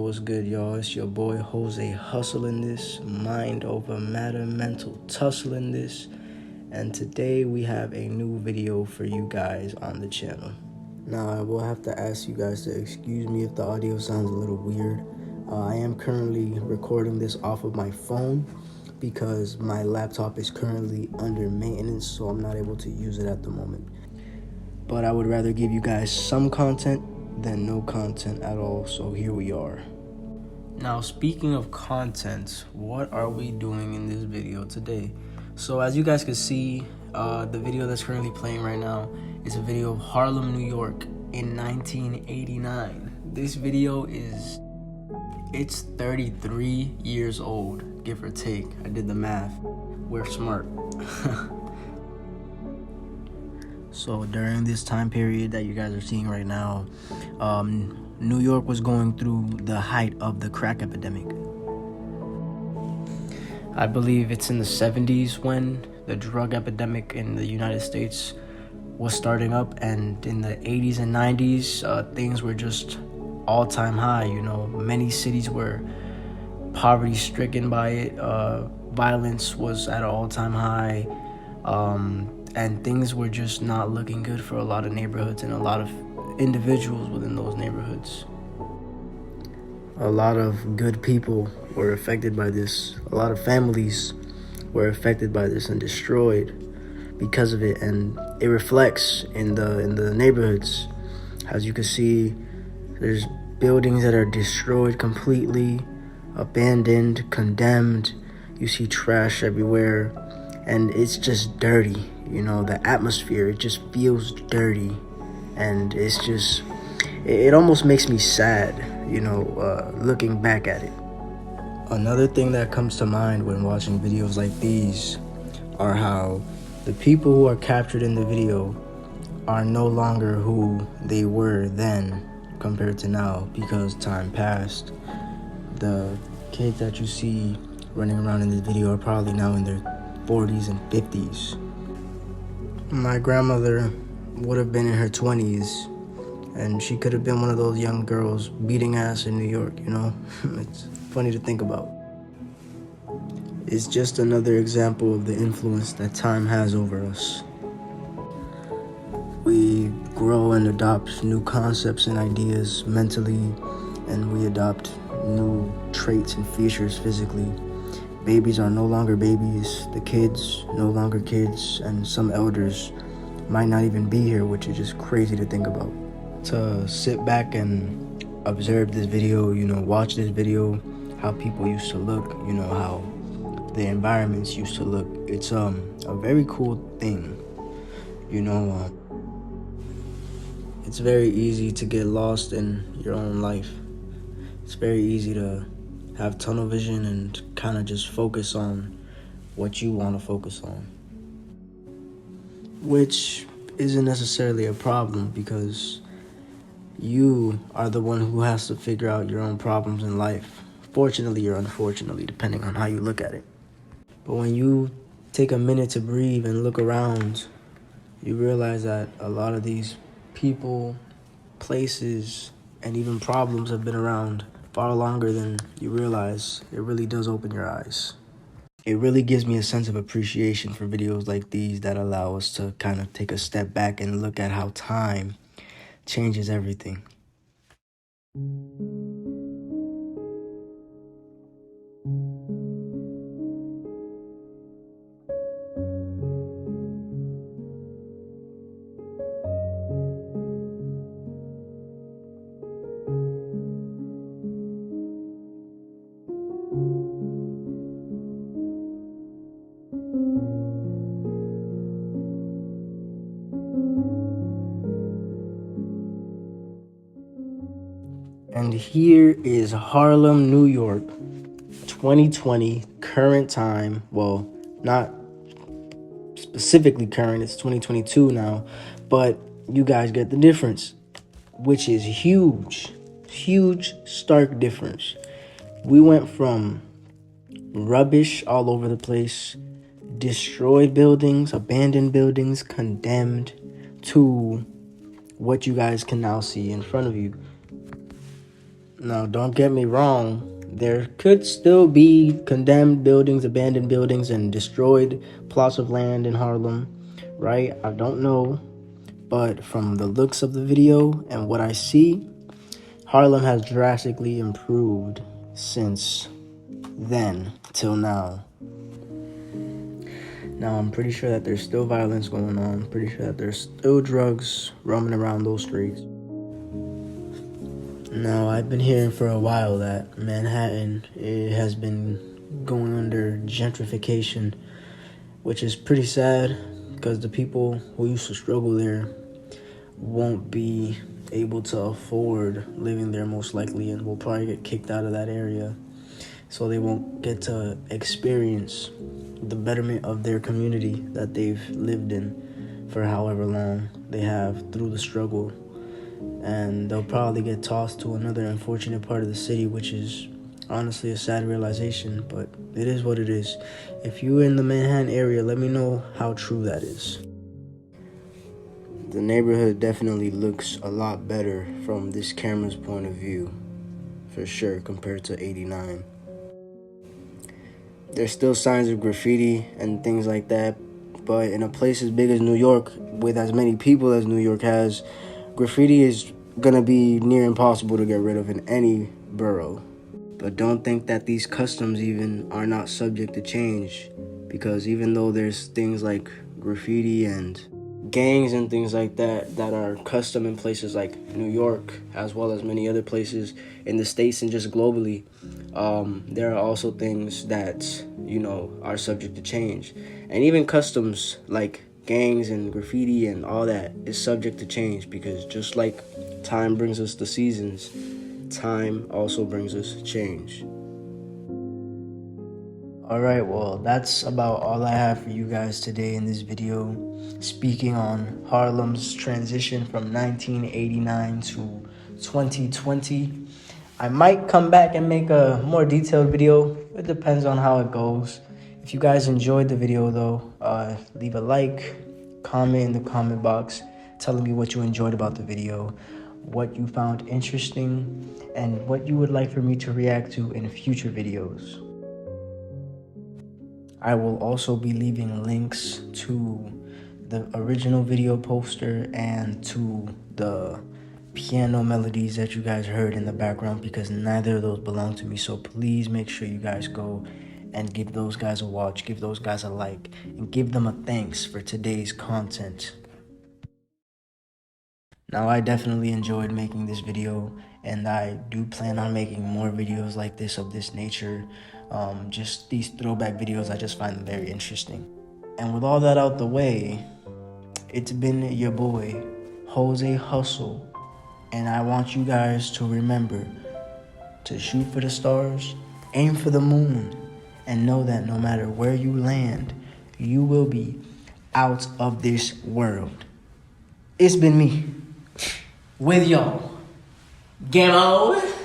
what's good, y'all? It's your boy Jose hustling this, mind over matter, mental tussling this, and today we have a new video for you guys on the channel. Now, I will have to ask you guys to excuse me if the audio sounds a little weird. I am currently recording this off of my phone because my laptop is currently under maintenance, so I'm not able to use it at the moment. But I would rather give you guys some content than no content at all, so here we are. Now, speaking of content, what are we doing in this video today? So as you guys can see, the video that's currently playing right now is a video of Harlem, New York in 1989. This video it's 33 years old, give or take. I did the math. We're smart. So during this time period that you guys are seeing right now, New York was going through the height of the crack epidemic. I believe it's in the 70s when the drug epidemic in the United States was starting up, and in the 80s and 90s, things were just all-time high. You know, many cities were poverty-stricken by it. Violence was at an all-time high. And things were just not looking good for a lot of neighborhoods and a lot of individuals within those neighborhoods. A lot of good people were affected by this. A lot of families were affected by this and destroyed because of it, and it reflects in the neighborhoods. As you can see, there's buildings that are destroyed completely, abandoned, condemned. You see trash everywhere, and it's just dirty. You know, the atmosphere, it just feels dirty, and it's just, it almost makes me sad, you know, looking back at it. Another thing that comes to mind when watching videos like these are how the people who are captured in the video are no longer who they were then compared to now, because time passed. The kids that you see running around in this video are probably now in their 40s and 50s. My grandmother would have been in her 20s, and she could have been one of those young girls beating ass in New York, you know? It's funny to think about. It's just another example of the influence that time has over us. We grow and adopt new concepts and ideas mentally, and we adopt new traits and features physically. Babies are no longer babies, the kids no longer kids, and some elders might not even be here, which is just crazy to think about. To sit back and observe this video, you know, watch this video, how people used to look, you know, how the environments used to look. It's a very cool thing, you know. It's very easy to get lost in your own life. It's very easy to have tunnel vision and kind of just focus on what you want to focus on, which isn't necessarily a problem, because you are the one who has to figure out your own problems in life, fortunately or unfortunately, depending on how you look at it. But when you take a minute to breathe and look around, you realize that a lot of these people, places, and even problems have been around far longer than you realize. It really does open your eyes. It really gives me a sense of appreciation for videos like these that allow us to kind of take a step back and look at how time changes everything. And here is Harlem, New York, 2020, current time. Well, not specifically current, it's 2022 now, but you guys get the difference, which is huge, stark difference. We went from rubbish all over the place, destroyed buildings, abandoned buildings, condemned, to what you guys can now see in front of you. Now, don't get me wrong. There could still be condemned buildings, abandoned buildings, and destroyed plots of land in Harlem, right? I don't know. But from the looks of the video and what I see, Harlem has drastically improved since then till now. Now, I'm pretty sure that there's still violence going on. Pretty sure that there's still drugs roaming around those streets. Now, I've been hearing for a while that Manhattan, it has been going under gentrification, which is pretty sad because the people who used to struggle there won't be able to afford living there most likely, and will probably get kicked out of that area. So they won't get to experience the betterment of their community that they've lived in for however long they have through the struggle. And they'll probably get tossed to another unfortunate part of the city, which is honestly a sad realization, but it is what it is. If you're in the Manhattan area, let me know how true that is. The neighborhood definitely looks a lot better from this camera's point of view, for sure, compared to 89. There's still signs of graffiti and things like that, but in a place as big as New York, with as many people as New York has, graffiti is gonna be near impossible to get rid of in any borough. But don't think that these customs even are not subject to change, because even though there's things like graffiti and gangs and things like that that are custom in places like New York, as well as many other places in the States and just globally, there are also things that, are subject to change. And even customs like gangs and graffiti and all that is subject to change, because just like time brings us the seasons, time also brings us change. Alright, well, that's about all I have for you guys today in this video, speaking on Harlem's transition from 1989 to 2020. I might come back and make a more detailed video. It depends on how it goes. If you guys enjoyed the video, though, leave a like, comment in the comment box telling me what you enjoyed about the video, what you found interesting, and what you would like for me to react to in future videos. I will also be leaving links to the original video poster and to the piano melodies that you guys heard in the background, because neither of those belong to me. So please make sure you guys go and give those guys a watch, give those guys a like, and give them a thanks for today's content. Now, I definitely enjoyed making this video, and I do plan on making more videos like this of this nature. Just these throwback videos, I just find them very interesting. And with all that out the way, it's been your boy, Jose Hustle, and I want you guys to remember to shoot for the stars, aim for the moon, and know that no matter where you land, you will be out of this world. It's been me with y'all, Gammo.